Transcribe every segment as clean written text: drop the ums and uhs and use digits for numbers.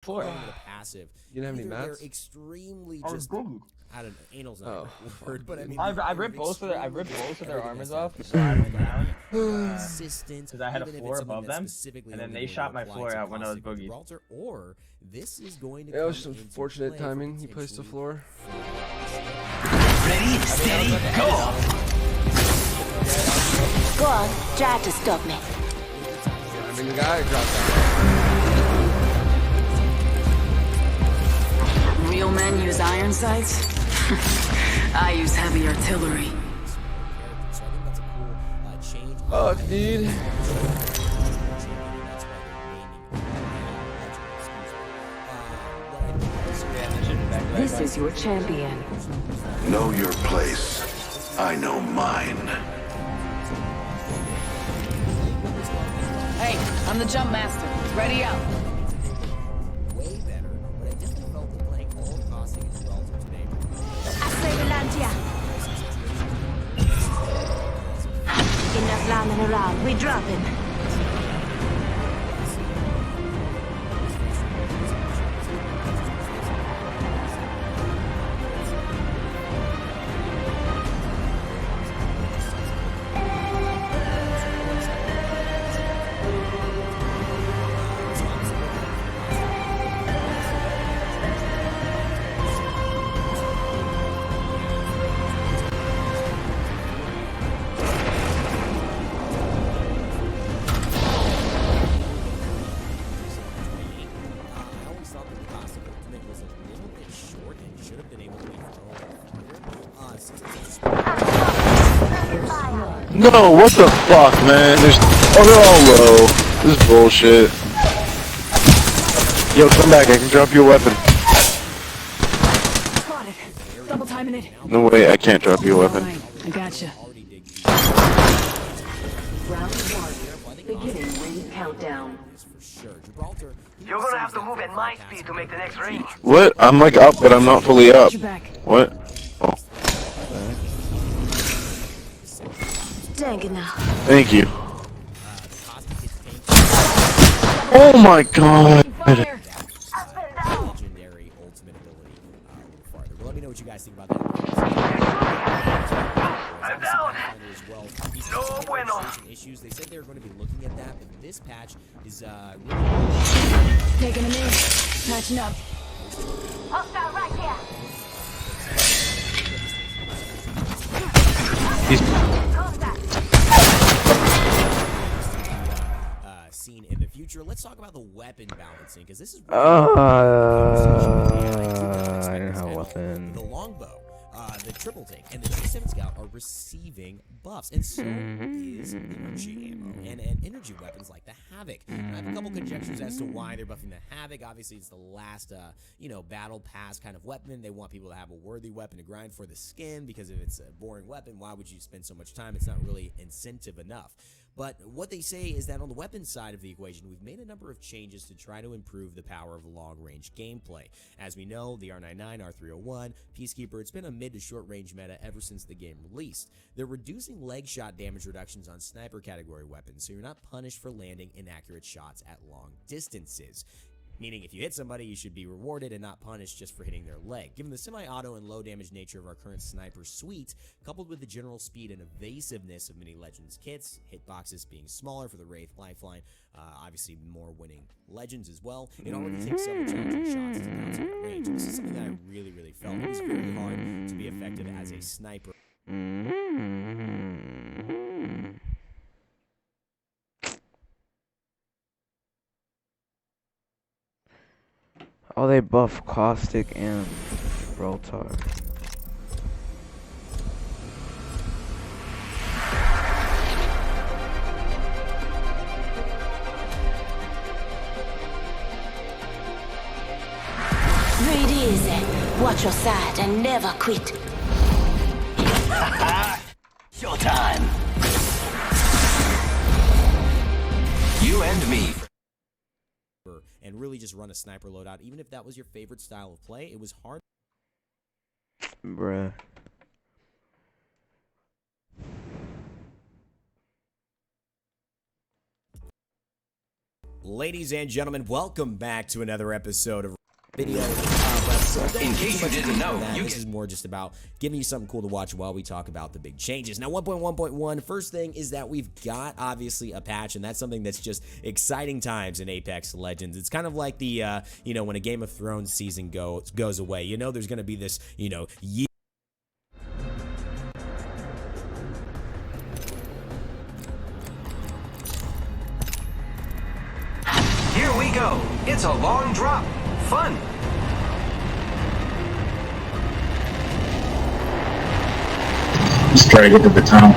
floor? Passive. You didn't have any Either mats? They're extremely I was just. boogie. I don't know. Anal's not a word, but I mean. I ripped both of their armors off. So Consistent. I went down. Because I had a floor above them, and then they shot my floor out when I was boogied. Or this is going to. That was some fortunate timing. He placed the floor. Ready, steady, go! Go on, try to stop me. I mean, the guy dropped down. Real men use iron sights. I use heavy artillery. Oh, dude. This is your champion. Know your place. I know mine. Hey, I'm the jump master. Ready up. Way better, but I definitely felt that playing all costing is relative today. I say we land here. Enough landing around. We drop him. No, what the fuck, man? They're all low. This is bullshit. Yo, come back. I can drop you a weapon. Spotted. Double timing it. No way, I can't drop you a weapon. Right, I gotcha. Round one. Beginning ring countdown. You're gonna have to move at my speed to make the next range. What? I'm like up, but I'm not fully up. What? Oh. Dang it now. Thank you. Oh my god. Legendary ultimate ability a little farther. Well, let me know what you guys think about that. I'm down. No bueno. Issues. They said they were going to be looking at that, but this patch is really Taking a minute. Matching up. Hostile right here. seen in the future. Let's talk about the weapon balancing, because this is I don't have a weapon. the longbow, the triple take, and the G7 Scout are receiving buffs, and so is energy ammo and energy weapons like the Havoc. And I have a couple conjectures as to why they're buffing the Havoc. Obviously, it's the last, battle pass kind of weapon. They want people to have a worthy weapon to grind for the skin, because if it's a boring weapon, why would you spend so much time? It's not really incentive enough. But what they say is that on the weapons side of the equation, we've made a number of changes to try to improve the power of long-range gameplay. As we know, the R99, R301, Peacekeeper, it's been a mid to short-range meta ever since the game released. They're reducing leg shot damage reductions on sniper category weapons, so you're not punished for landing inaccurate shots at long distances. Meaning if you hit somebody, you should be rewarded and not punished just for hitting their leg. Given the semi-auto and low-damage nature of our current sniper suite, coupled with the general speed and evasiveness of many Legends kits, hitboxes being smaller for the Wraith Lifeline, obviously more winning Legends as well, it already takes several challenging shots to bounce in that range. This is something that I really, really felt. It was very hard to be effective as a sniper. Oh, they buff Caustic and Rotar. Breathe easy. Watch your side and never quit. Showtime. You and me. And really just run a sniper loadout. Even if that was your favorite style of play, it was hard. Bruh. Ladies and gentlemen, welcome back to another episode of video. In case you didn't know, this is more just about giving you something cool to watch while we talk about the big changes. Now, 1.1.1, first thing is that we've got, obviously, a patch, and that's something that's just exciting times in Apex Legends. It's kind of like the, you know, when a Game of Thrones season goes away. You know there's going to be this, you know, Here we go. It's a long drop. Fun. Let's try to get to the tunnel.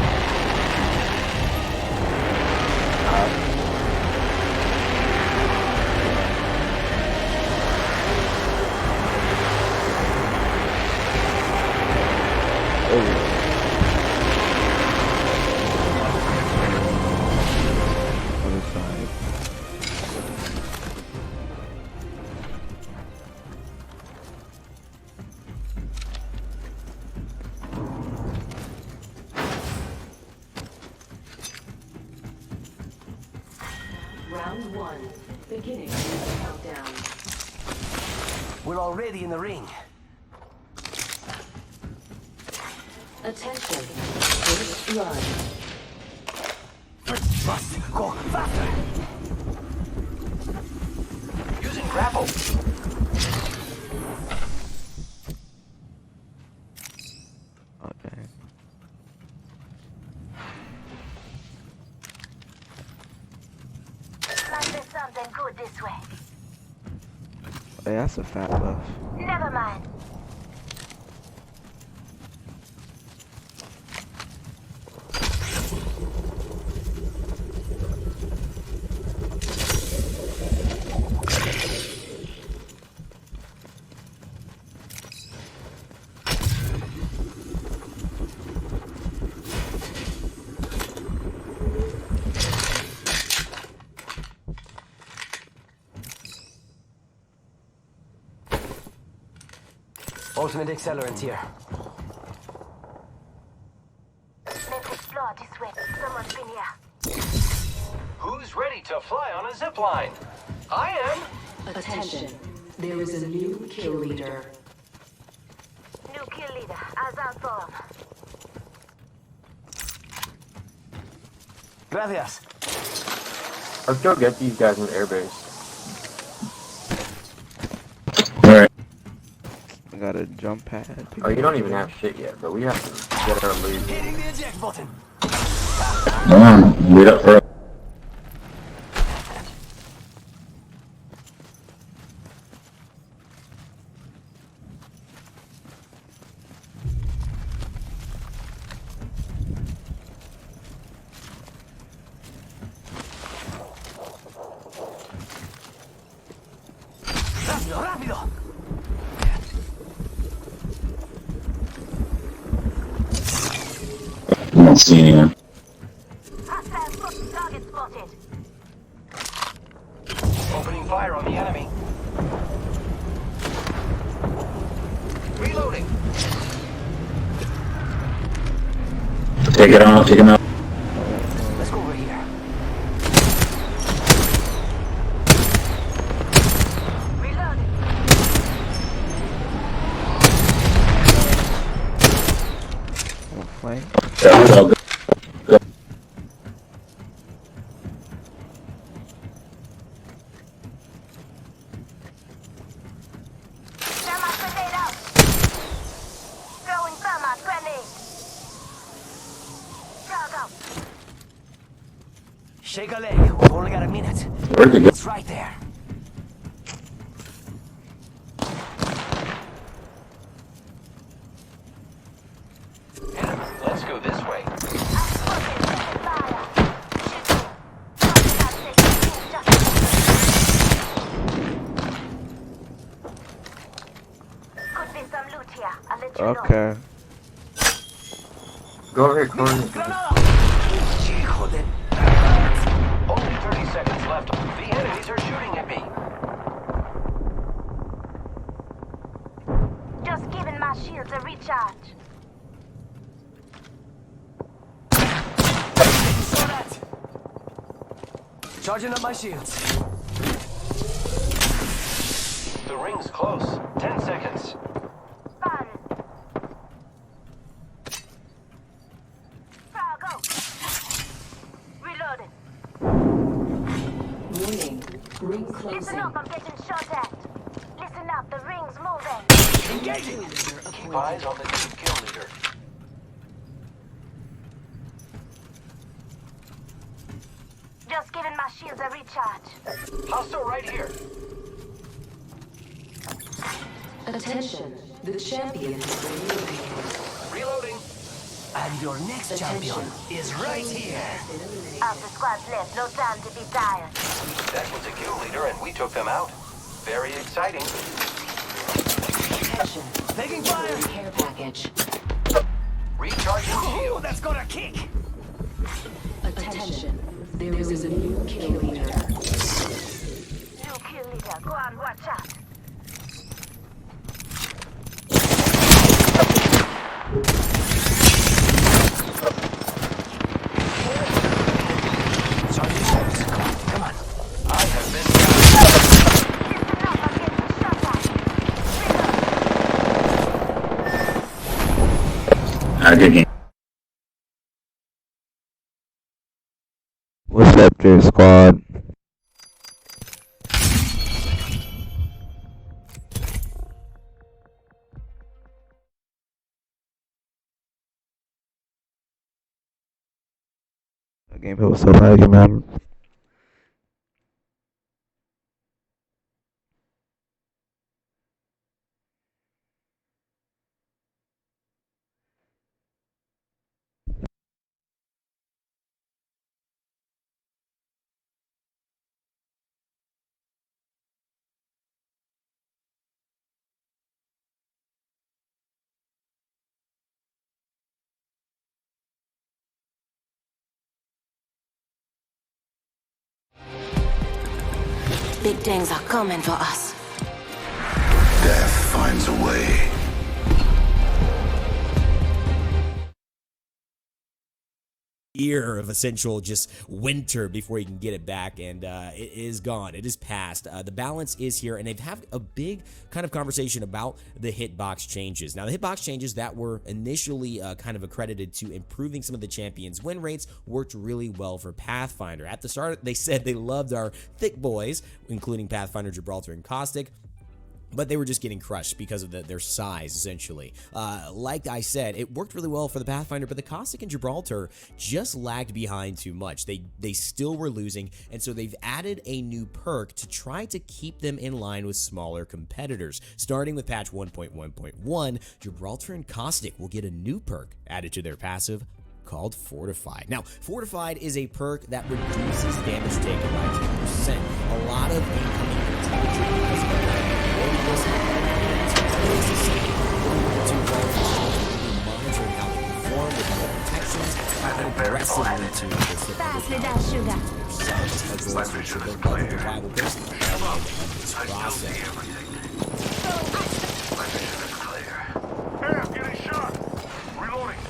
Other side. Round 1. Beginning the countdown. We're already in the ring. Attention. First blood. Must go faster. Using grapple. Okay. There's something good this way. Hey, that's a fat buff. Never mind. Ultimate accelerant here. Let's explore this way. Someone's been here. Who's ready to fly on a zip line? I am. Attention. There is a new kill leader. New kill leader. As our form. Gracias. Let's go get these guys in the airbase. Alright. I got a jump pad. Oh, you don't even have shit yet, but we have to get our loot. Hitting the eject button. Come on, wait up for us. Rápido, rápido. I don't see anyone. Hostile target spotted. Opening fire on the enemy. Reloading. Take it out, take him out. Let's go over here. Reloading. Don't play. Yeah, it's all good. Thermite grenade out. Throwing thermite grenade. Frag out. Shake a leg. We've only got a minute. Where'd you go? It's right there. Let's go this way. Could be some loot here. I'll let you know. Okay. Go over here, Corey. Granada! Hijo de... Only 30 seconds left. The enemies are shooting at me. Just giving my shields a recharge. Saw that. Charging up my shields. The ring's close. 10 seconds. Reloading. Warning. Ring Listen closing. up, I'm getting shot at. Listen up, the ring's moving. Engaging! Keep eyes on the new kill leader. Just giving my shields a recharge. Hostile right here. Attention. The champion has been eliminated. Reloading. And your next champion is right here. Half the squad's left, no time to be tired. That was a kill leader and we took them out. Very exciting. Attention. Taking fire. Care package. Recharging shield. That's gonna kick. Attention. There is a new kill leader. New kill leader, go on, watch out. Come on. I have been. Listen up, I'm getting shot at. Good game. What's up, J Squad? The gameplay was so laggy, man. Big things are coming for us. Death finds a way. Year of essential just winter before you can get it back, and it is gone. It is past. The balance is here, and they've had a big kind of conversation about the hitbox changes. Now, the hitbox changes that were initially kind of accredited to improving some of the champions' win rates worked really well for Pathfinder. At the start, they said they loved our thick boys, including Pathfinder, Gibraltar, and Caustic, but they were just getting crushed because of their size, essentially. Like I said, it worked really well for the Pathfinder, but the Caustic and Gibraltar just lagged behind too much. They still were losing, and so they've added a new perk to try to keep them in line with smaller competitors. Starting with patch 1.1.1, Gibraltar and Caustic will get a new perk added to their passive called Fortified. Now, Fortified is a perk that reduces damage taken by 10%. A lot of incoming intelligence because of that. Monitoring how they perform with more protections and aggressively to Fastly down, sugar. themselves as well as to build up the rival base in this process. Hey, I'm getting shot. Reloading.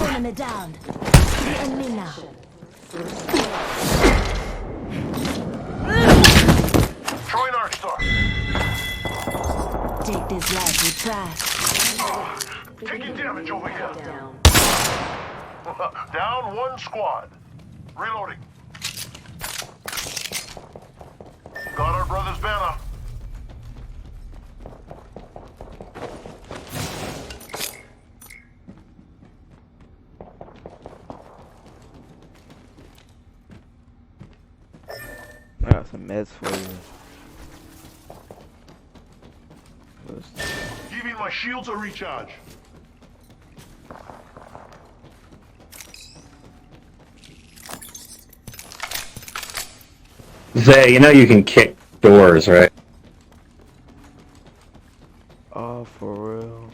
Enemy down. The enemy now. Throwing Arc Star. Take this life with pride. Taking damage over here. Down one squad. Reloading. Got our brother's banner. I got some meds for you. Giving my shields a recharge. Zay, you know you can kick doors, right? Oh, for real.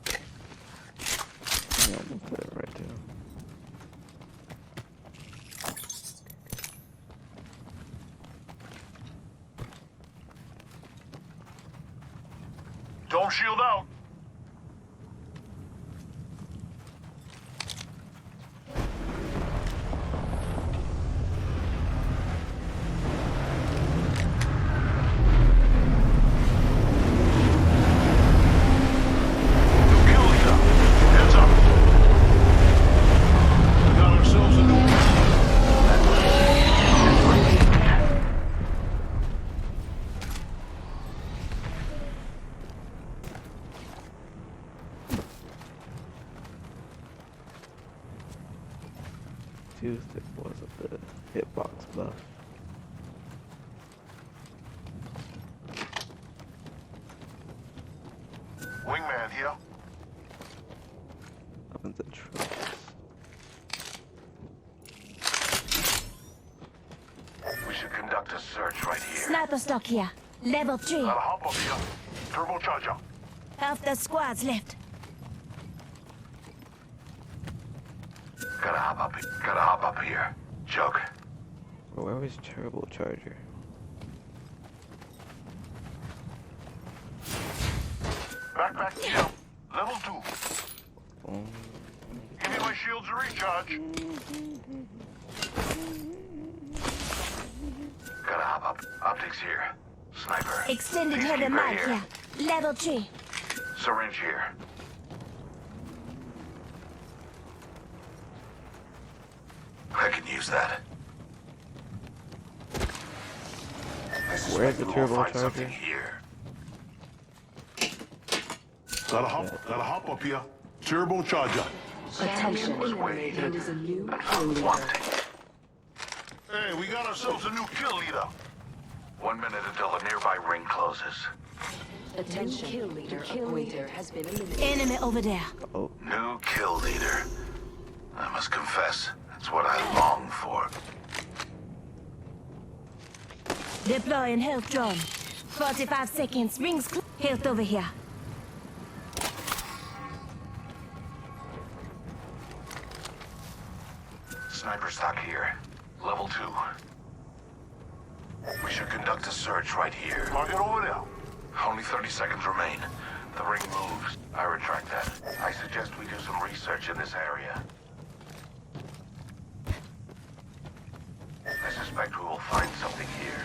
Yeah, I'm gonna put it right there. Dome shield out. buff. Wingman here. Weapons and trophies. We should conduct a search right here. Sniper stock here. Level 3. Gotta hop up here. Turbocharger. Half the squads left. Gotta hop up here. Joke. Where was Turbocharger? Backpack here. Level 2. Oh. Give me my shields to recharge. Gotta hop up. Optics here. Sniper. Extended heavy Peacekeeper mag here. here. Level 3. Syringe here. I can use that. Where's the We'll find turbocharger? something here. Gotta hop up here. Turbocharger. Attention. There is a new kill leader. Hey, we got ourselves a new kill leader. 1 minute until the nearby ring closes. Attention. Kill leader appointed has been eliminated. Enemy over there. Oh, New kill leader. I must confess, that's what I long for. Deploying health drone. 45 seconds. Rings health over here. Sniper stock here. Level 2. We should conduct a search right here. Target over there. Only 30 seconds remain. The ring moves. I retract that. I suggest we do some research in this area. I suspect we will find something here.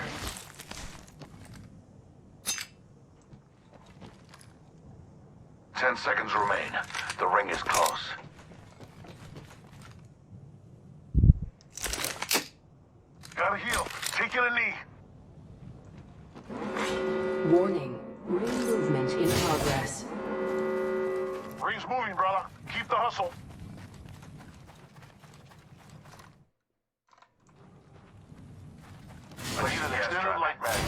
Ten seconds remain. The ring is close. Gotta heal. Taking a knee. Warning. Ring movement in progress. Ring's moving, brother. Keep the hustle. I need an extended light mag.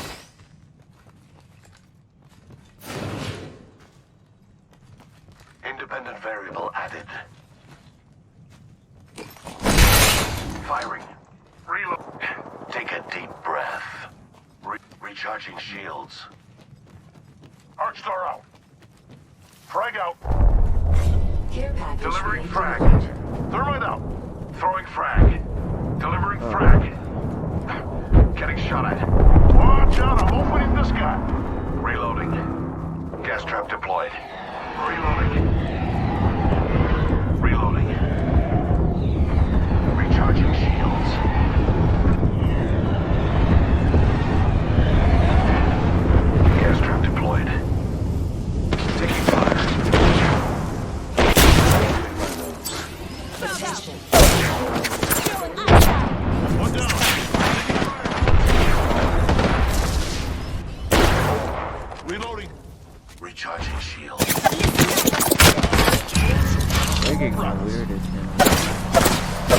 Independent variable added. Firing. Reload. Take a deep breath. Recharging shields. Arcstar out. Frag out. Care package. Delivering being frag. delivered. Thermite out. Throwing frag. Delivering frag. Getting shot at. Watch out, I'm opening this guy. Reloading. Gas trap deployed. Reloading. Reloading. Recharging shields. Gas trap deployed. Taking fire. Attention. One down. Reloading. Recharging shields. they're getting weird as hell.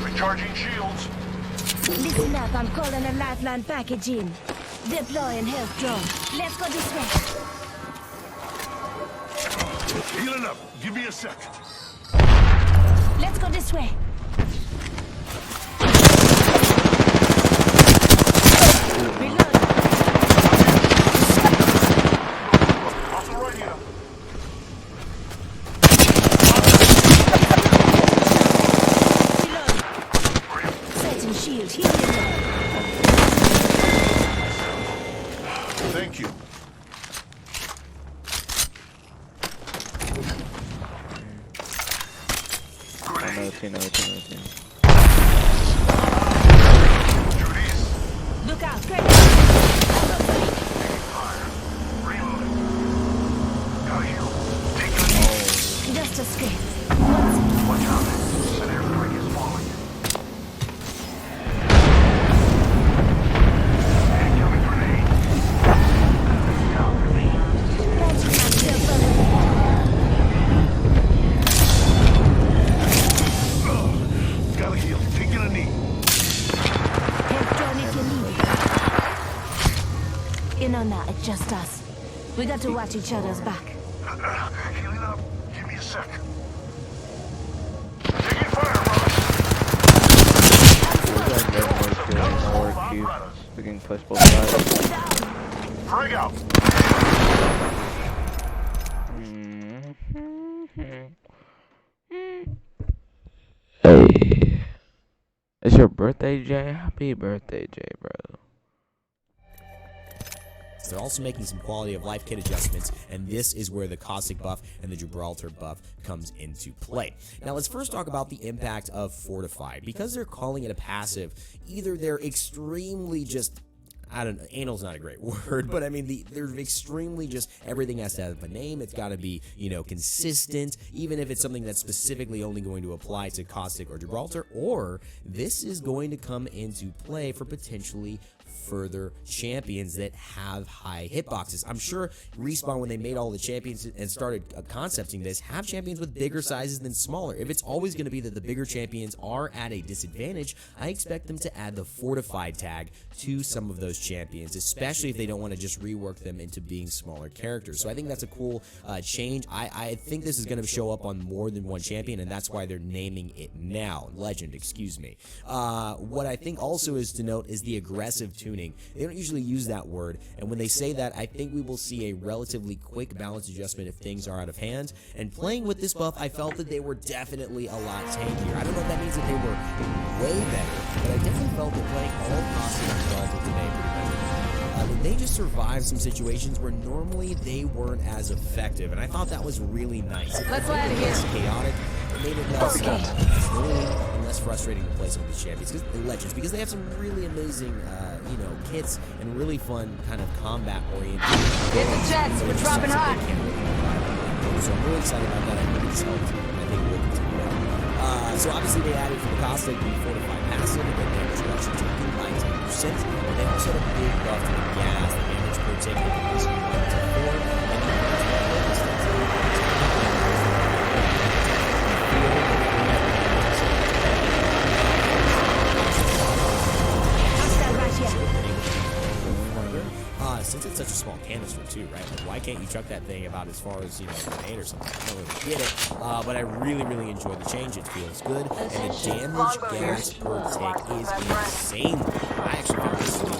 Recharging shields. Listen up, I'm calling a lifeline package in. Deploying health drone. Let's go this way. Healing up. Give me a sec. Let's go this way. Reload. Hustle right here. Reload. Setting shield. Healing. Thank you. Another team. Judy's. Look out. Great. Fire. Reloading. Got heal. Take it easy. Just a script. Watch out. An airstrike is falling. Incoming grenade. Down for me. Patching myself up. just us. We got to watch each other's back. Healing up. Give me a sec. Taking fire, brothers. Being pushed both sides. Frag out. Hey, it's your birthday, Jay. Happy birthday, Jay, bro. They're also making some quality of life kit adjustments, and this is where the Caustic buff and the Gibraltar buff comes into play. Now let's first talk about the impact of Fortified. Because they're calling it a passive, either they're extremely just, I don't know, anal's not a great word, but I mean, they're extremely just, everything has to have a name. It's got to be, you know, consistent, even if it's something that's specifically only going to apply to Caustic or Gibraltar, or this is going to come into play for potentially further champions that have high hitboxes. I'm sure Respawn, when they made all the champions and started concepting this, have champions with bigger sizes than smaller. If it's always going to be that the bigger champions are at a disadvantage, I expect them to add the Fortified tag to some of those champions, especially if they don't want to just rework them into being smaller characters. So I think that's a cool change. I think this is going to show up on more than one champion, and that's why they're naming it now. Legend, excuse me. What I think also is to note is the aggressive tuning. They don't usually use that word, and when they say that, I think we will see a relatively quick balance adjustment if things are out of hand. And playing with this buff, I felt that they were definitely a lot tankier. I don't know if that means that they were way better, but I definitely felt that playing all Caustic and Gibraltar today pretty much, they just survived some situations where normally they weren't as effective, and I thought that was really nice. Let's land here. Less chaotic, it made it less annoying and less frustrating to play some of these champions, because the legends, because they have some really amazing, you know, kits and really fun kind of combat oriented. Get the jets, we're dropping hot. So I'm really excited about that. I think it's helped, and I think we'll continue that. So obviously they added for the Caustic the Fortified passive and then damage reduction to by 10%. And they also had a big buff to the gas, the damage per tick increase from 1 to 4. And since it's such a small canister too, right? Like, why can't you chuck that thing about as far as, you know, a grenade or something? I don't really get it, but I really enjoy the change. It feels good, and the damage gas per tick is insane. I actually found this to be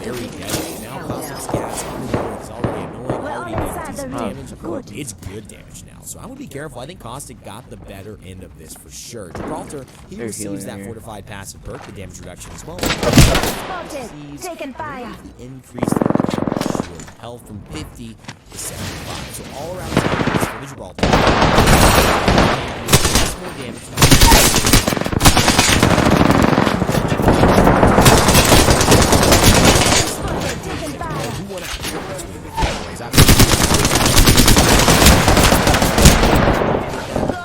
very deadly. Now Caustic's gas is already annoying, already doing decent damage. It's good damage now, so I would be careful. I think Caustic got the better end of this for sure. Gibraltar, he receives that Fortified passive perk, the damage reduction as well. Taking fire. The increased shield health from 50 to 75. So all around damage for the Gibraltar. More damage.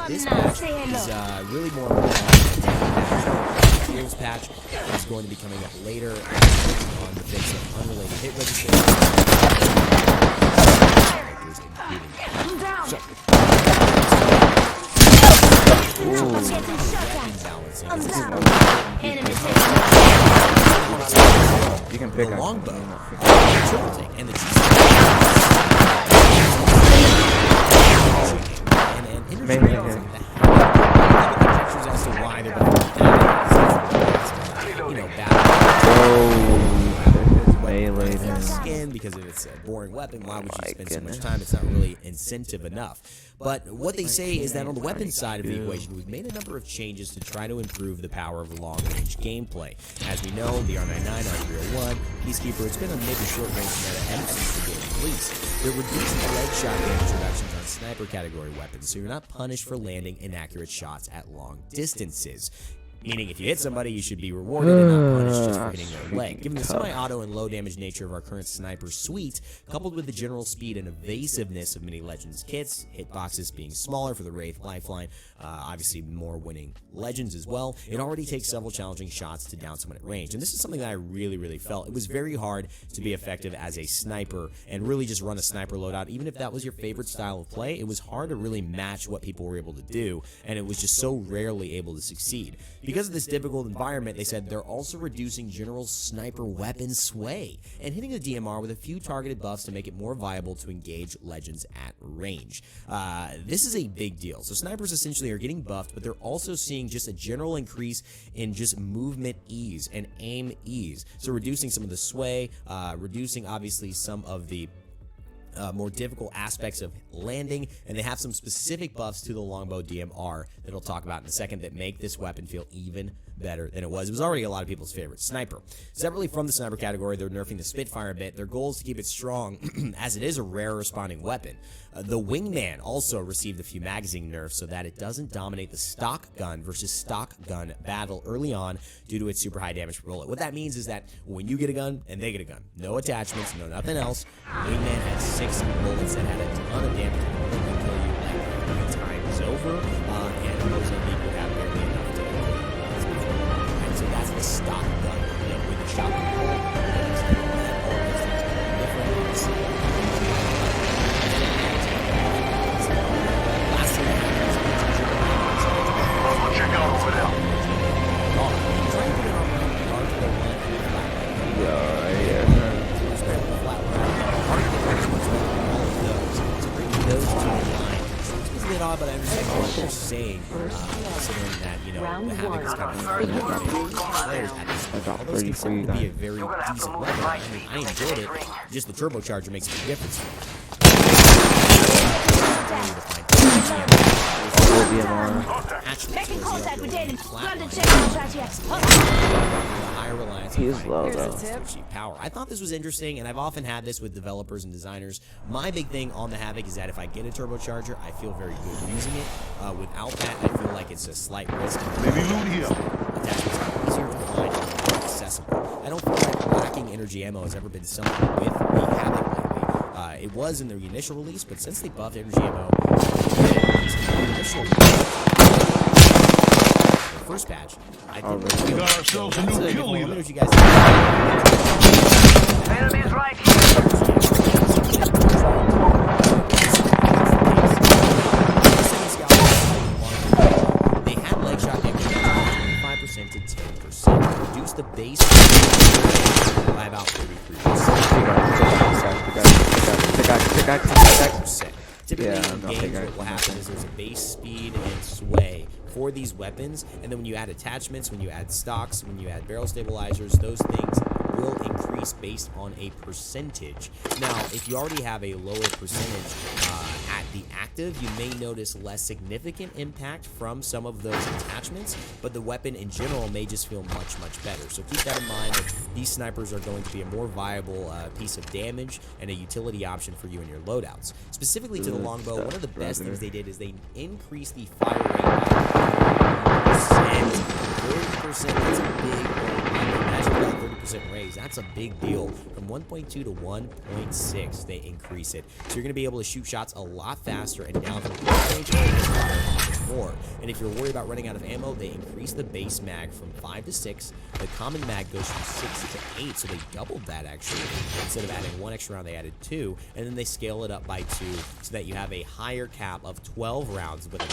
This patch is really more Shields patch is going to be coming up later on the fix of unrelated hit registration. You can pick the up longbow, triple take, and the conjectures as to why they're both, you know, skin because it's a boring weapon. Why would you spend so much time? It's not really incentive enough. But what they say is that on the weapon side of the equation, we've made a number of changes to try to improve the power of long-range gameplay. As we know, the R99, R301, Peacekeeper, it's been a mid to short-range meta ever since the game release. They're reducing leg shot damage reductions on sniper category weapons, so you're not punished for landing inaccurate shots at long distances. Meaning, if you hit somebody, you should be rewarded and not punished just for hitting their leg. Given the semi-auto and low-damage nature of our current sniper suite, coupled with the general speed and evasiveness of many Legends kits, hitboxes being smaller for the Wraith Lifeline, obviously more winning Legends as well, it already takes several challenging shots to down someone at range. And this is something that I really felt. It was very hard to be effective as a sniper and really just run a sniper loadout. Even if that was your favorite style of play, it was hard to really match what people were able to do, and it was just so rarely able to succeed. Because of this difficult environment, they said they're also reducing general sniper weapon sway and hitting the DMR with a few targeted buffs to make it more viable to engage legends at range. This is a big deal. So snipers essentially are getting buffed, but they're also seeing just a general increase in just movement ease and aim ease. So reducing some of the sway, reducing obviously some of the more difficult aspects of landing, and they have some specific buffs to the longbow DMR that I'll talk about in a second that make this weapon feel even better than it was. It was already a lot of people's favorite sniper. Separately from the sniper category, they're nerfing the Spitfire a bit. Their goal is to keep it strong as it is a rare responding weapon. The Wingman also received a few magazine nerfs so that it doesn't dominate the stock gun versus stock gun battle early on due to its super high damage per bullet. What that means is that when you get a gun and they get a gun, no attachments, no nothing else, Wingman has 6 bullets that had a ton of damage and kill you like 3 times over, and those elite would have barely enough to kill you. And so that's the stock gun with the shotgun bullet. Check out over there. Odd, but I understand what they're saying, considering that, you know, the Havoc is kind of players at this point. Although it's considered to be a very decent weapon, I enjoyed it, just the turbocharger makes a big difference. Higher reliance on low, though. cheap power. I thought this was interesting, and I've often had this with developers and designers. My big thing on the Havoc is that if I get a turbocharger, I feel very good using it. Without that, I feel like it's a slight risk. Maybe loot here. Attachments are easier to find and more accessible. I don't feel like lacking energy ammo has ever been something with the Havoc lately. It was in the initial release, but since they buffed energy ammo, the first patch, I think We got ourselves a new kill leader. you guys Enemies right here. they had leg shot damage from 25% to 10%, reduced the base by about 33%. Typically, in games, what will happen is there's a base speed and sway for these weapons, and then when you add attachments, when you add stocks, when you add barrel stabilizers, those things will increase based on a percentage. Now, if you already have a lower percentage at the active, you may notice less significant impact from some of those attachments, but the weapon in general may just feel much, much better. So keep that in mind, that these snipers are going to be a more viable piece of damage and a utility option for you in your loadouts. Specifically to the longbow, one of the best things they did is they increased the fire rate by 30%. That's a big imagine that 30% raise. That's a big deal. From 1.2 to 1.6, they increase it. So you're going to be able to shoot shots a lot faster and down from more. And if you're worried about running out of ammo, they increase the base mag from 5 to 6. The common mag goes from 6 to 8, so they doubled that actually. Instead of adding 1 extra round, they added 2, and then they scale it up by 2 so that you have a higher cap of 12 rounds with a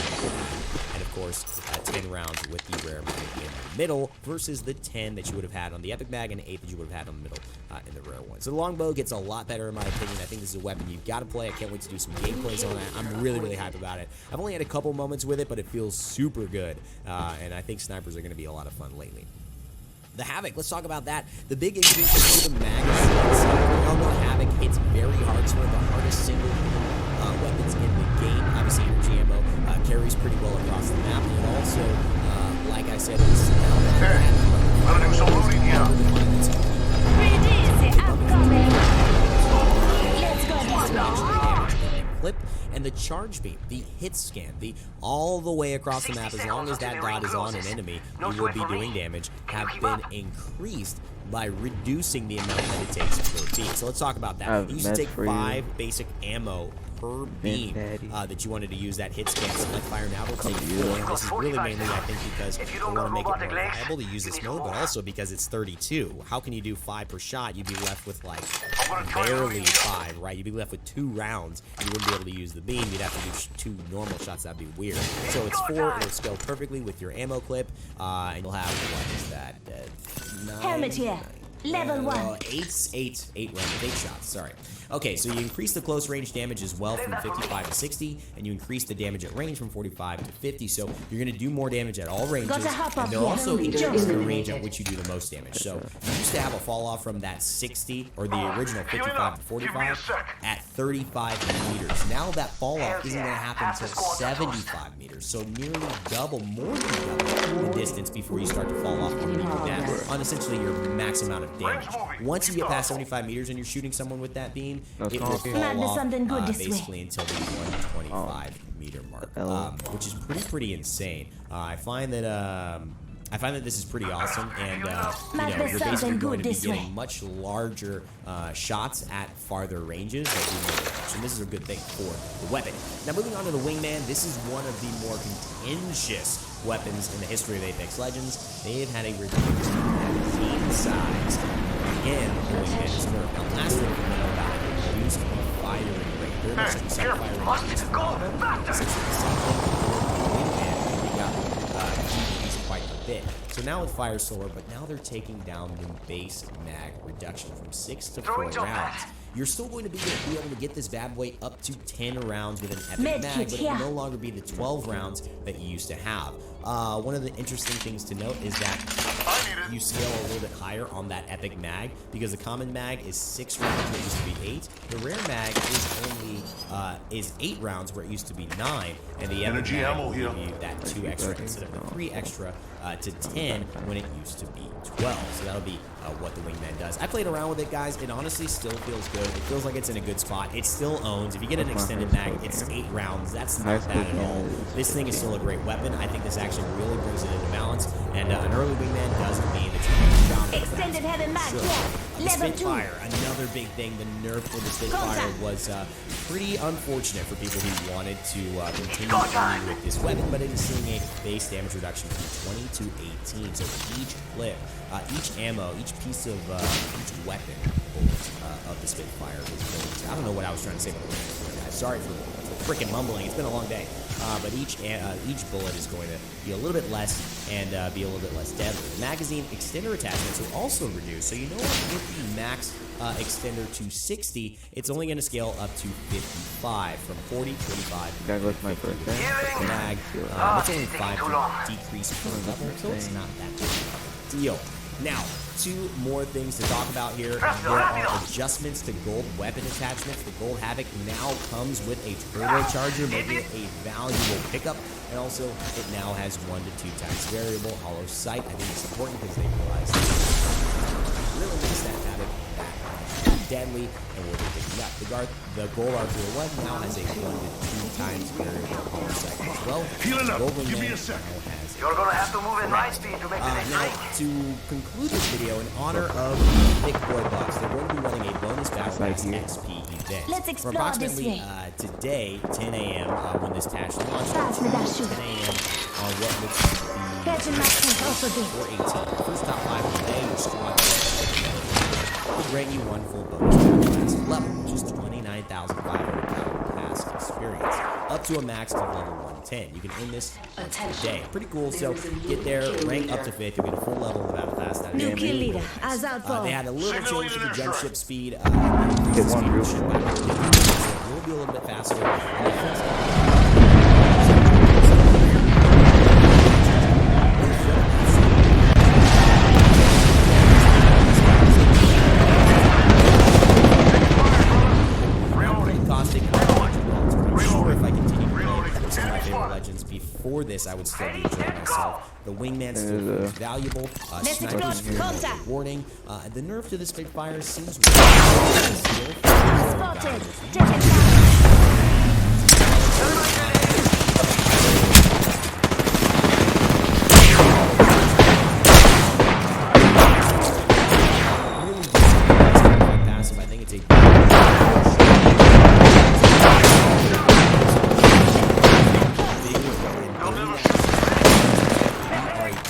and of course 10 rounds with the rare mag in the middle versus the 10 that you would have had on the epic mag and 8 that you would have had on the middle in the rare one. So the longbow gets a lot better in my opinion. I think this is a weapon you've got to play. I can't wait to do some gameplays on that. I'm really hyped about it. I've only had a couple moments with it, but it feels super good, and I think snipers are going to be a lot of fun lately. The Havoc, let's talk about that. The big increase in the magazines. We all know Havoc hits very hard. It's one of the hardest single weapons in the game. Obviously, energy ammo carries pretty well across the map. And also, like I said, it's I'm gonna do some looting here. Release upcoming. Let's go this way. clip, and the charge beam, the hit scan, the all the way across the map, as long as that dot is on an enemy, you will be doing damage, have been increased by reducing the amount that it takes per beam. So let's talk about that. You used to take 5 basic ammo per beam that you wanted to use that hit scan. Select fire now will take 4, and this is really mainly, I think, because they want to make it more reliable to use this mode, but also because it's 32. How can you do 5 per shot? You'd be left with like barely 5, right? You'd be left with 2 rounds, and you wouldn't be able to use the beam. You'd have to do 2 normal shots. That'd be weird. So it's 4. It'll scale perfectly with your ammo clip, and you'll have, what is that? 9, Helmet here. Level 1. 8 rounds, 8 shots, sorry. Okay, so you increase the close range damage as well from 55 to 60, and you increase the damage at range from 45 to 50, so you're going to do more damage at all ranges, and they're also increasing the range at which you do the most damage. So you used to have a fall off from that 60, or the original 55 to 45, at 35 meters. Now that fall off isn't going to happen until 75 meters, so nearly double, more than double the distance before you start to fall off when you do that on essentially your max amount of damage. Once you get past 75 meters and you're shooting someone with that beam, it will fall off basically until the 125 meter mark, which is pretty insane. I find that this is pretty awesome, and you know, you're basically going to be getting much larger shots at farther ranges. And this is a good thing for the weapon. Now, moving on to the Wingman, this is one of the more contentious weapons in the history of Apex Legends. They've had a reduced magazine size. Again, the Wingman is nerfed. Now, last thing we know about it, reduced firing rate. They're missing some firing rate. Quite a bit. So now it fires slower, but now they're taking down the base mag reduction from 6 to 4 rounds. You're still going to be able to get this bad boy up to 10 rounds with an epic mag, but it will no longer be the 12 rounds that you used to have. One of the interesting things to note is that you scale a little bit higher on that epic mag, because the common mag is 6 rounds where it used to be 8. The rare mag is only 8 rounds where it used to be 9, and the epic mag will give you that 2 extra instead of the 3 extra to 10 when it used to be 12. So that'll be what the Wingman does. I played around with it, guys. It honestly still feels good. It feels like it's in a good spot. It still owns. If you get an extended mag, it's 8 rounds. That's not bad at all. This thing is still a great weapon. I think this actually really brings it into balance, and an early Wingman doesn't mean that you're going to dominate. Extended heavy mag, The Spitfire, another big thing. The nerf for the Spitfire was pretty unfortunate for people who wanted to continue on with this weapon, but it is seeing a base damage reduction from 20 to 18. So each clip, each ammo, each piece of each weapon of the Spitfire is going. I don't know what I was trying to say about the Wingman, guys. Sorry for freaking mumbling. It's been a long day. But each bullet is going to be a little bit less and be a little bit less deadly. The magazine extender attachments will also reduce. So you know what, with the max extender to 60, it's only going to scale up to 55 from 40 to 45. That was my first mag. It's only 5 decrease per level, so it's not that big of a deal. Now, 2 more things to talk about here. There are adjustments to gold weapon attachments. The gold Havoc now comes with a turbocharger, making it a valuable pickup. And also, it now has 1 to 2 times variable hollow sight. I think it's important because they realize that it really makes that Havoc deadly, and we'll be picking up. The gold R301 now has a 1 to 2 times variable hollow sight as well. Healing up. Gold Give me Wingman a second. now has You're gonna have to move in my speed to make the next now, break. to conclude this video, in honor of Big Boy Bucks, they're going to be running a bonus Battle Pass XP event. Let's For explore approximately this today, 10 a.m., when this patch launches, Pass me that 10 sugar. a.m. on what looks to be Catching my tank also good. 418. First top 5 of the day, your squad will grant you 1 full bonus Battle Pass level, which is 29,500 Battle Pass experience, up to a max of level 110. You can earn this today. Pretty cool. So get there, rank up to 5th, you'll get a full level of Battle Pass. That is New really kill leader, cool. as outbound. They had a little Signal change to the leader jump insurance. ship speed. Increase the speed of the ship by 50%. So it will be a little bit faster. Before this, I would still be enjoying myself. The Wingman still feels valuable. Snipers feel more rewarding. The nerf to the Spitfire seems Spotted. Take it down. passive. I think it's a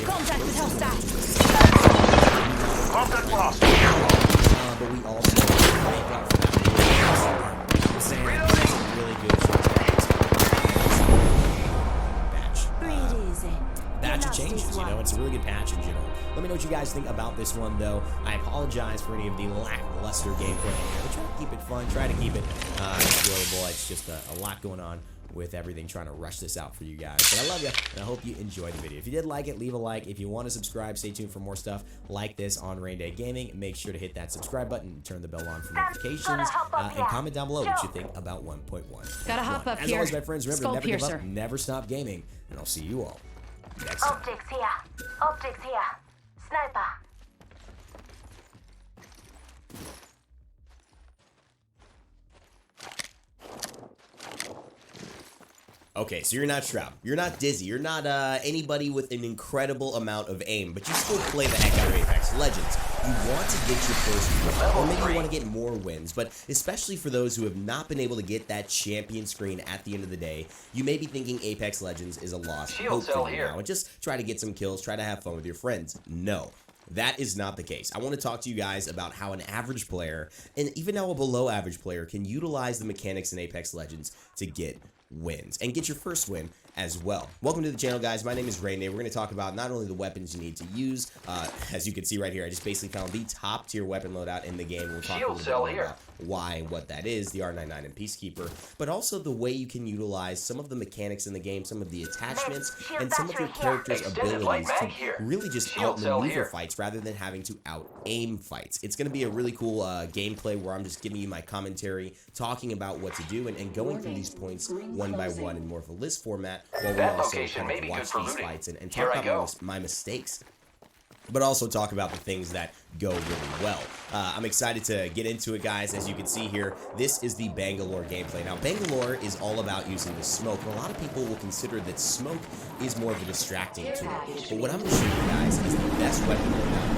Contact with hostile. Contact lost. but we also congratulations. You know, it's a really good patch in general. Let me know what you guys think about this one, though. I apologize for any of the lackluster gameplay here. But try to keep it fun. Try to keep it enjoyable. It's just a lot going on with everything, trying to rush this out for you guys. But I love you, and I hope you enjoyed the video. If you did like it, leave a like. If you want to subscribe, stay tuned for more stuff like this on Rain Day Gaming. Make sure to hit that subscribe button and turn the bell on for notifications. And comment down below what you think about 1.1. Gotta hop up As here. always, my friends, remember to never give Skull up, never stop gaming, and I'll see you all next time. Optics here. Optics here. Sniper. Okay, so you're not Shroud, you're not Dizzy, you're not anybody with an incredible amount of aim, but you still play the heck out of Apex Legends. You want to get your first win, or maybe you want to get more wins, but especially for those who have not been able to get that champion screen at the end of the day, you may be thinking Apex Legends is a lost hope for you now, and just try to get some kills, try to have fun with your friends. No. That is not the case. I want to talk to you guys about how an average player, and even now a below average player, can utilize the mechanics in Apex Legends to get wins and get your first win as well. Welcome to the channel, guys. My name is Rain Day. We're going to talk about not only the weapons you need to use, as you can see right here, I just basically found the top tier weapon loadout in the game. We'll talk a little bit more about why and what that is, the R99 and Peacekeeper, but also the way you can out-aim some of the mechanics in the game, some of the attachments, and some of your character's abilities to really just outmaneuver fights rather than having to out-aim fights. It's going to be a really cool gameplay where I'm just giving you my commentary, talking about what to do, and going through these points one by one in more of a list format, while we also kind of watch these fights and talk about my mistakes, but also talk about the things that go really well. I'm excited to get into it, guys. As you can see here, this is the Bangalore gameplay. Now, Bangalore is all about using the smoke, and a lot of people will consider that smoke is more of a distracting tool. But what I'm going to show you guys is the best weapon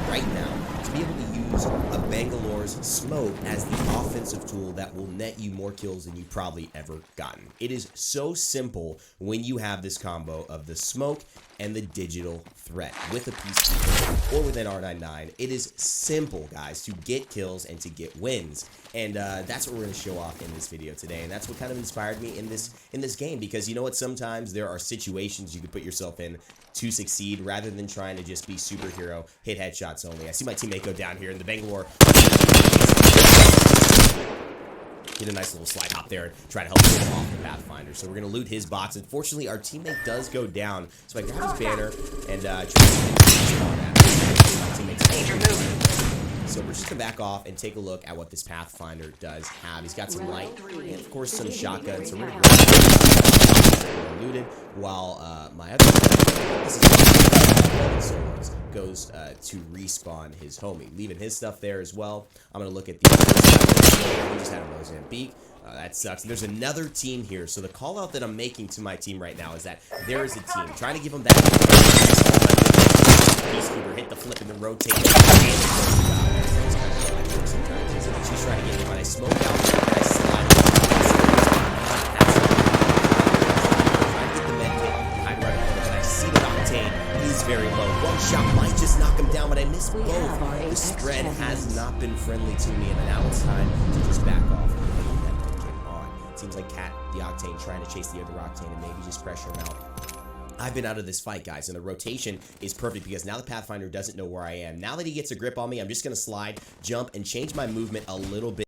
right now to be able to use a Bangalore's smoke as the offensive tool that will net you more kills than you've probably ever gotten. It is so simple when you have this combo of the smoke and the digital threat with a Peacekeeper or with an R99. It is simple, guys, to get kills and to get wins, and that's what we're going to show off in this video today, and that's what kind of inspired me in this game, because you know what, sometimes there are situations you can put yourself in to succeed rather than trying to just be superhero, hit headshots only. I see my teammate go down here in the Bangalore. Get a nice little slide hop there and try to help get him off the Pathfinder. So we're going to loot his box. Unfortunately, our teammate does go down. So I grab his banner and try to so we're just going to back off and take a look at what this Pathfinder does have. He's got some light and, of course, some shotguns. So we're going to looted while my other goes to respawn his homie, leaving his stuff there as well. I'm going to look at the we just had a Mozambique. That sucks. And there's another team here. So the call out that I'm making to my team right now is that there is a team trying to give them that Peacekeeper, hit the flip and then rotate. She's trying to get him, but I smoke out and I slide. I get the med kit, hide right above him, and I see the octane. He's very low. One shot might just knock him down, but I missed both. The spread has not been friendly to me, and now it's time to just back off and put that med kit on. It seems like Cat, the octane, trying to chase the other octane and maybe just pressure him out. I've been out of this fight, guys, and the rotation is perfect because now the Pathfinder doesn't know where I am. Now that he gets a grip on me, I'm just going to slide, jump, and change my movement a little bit.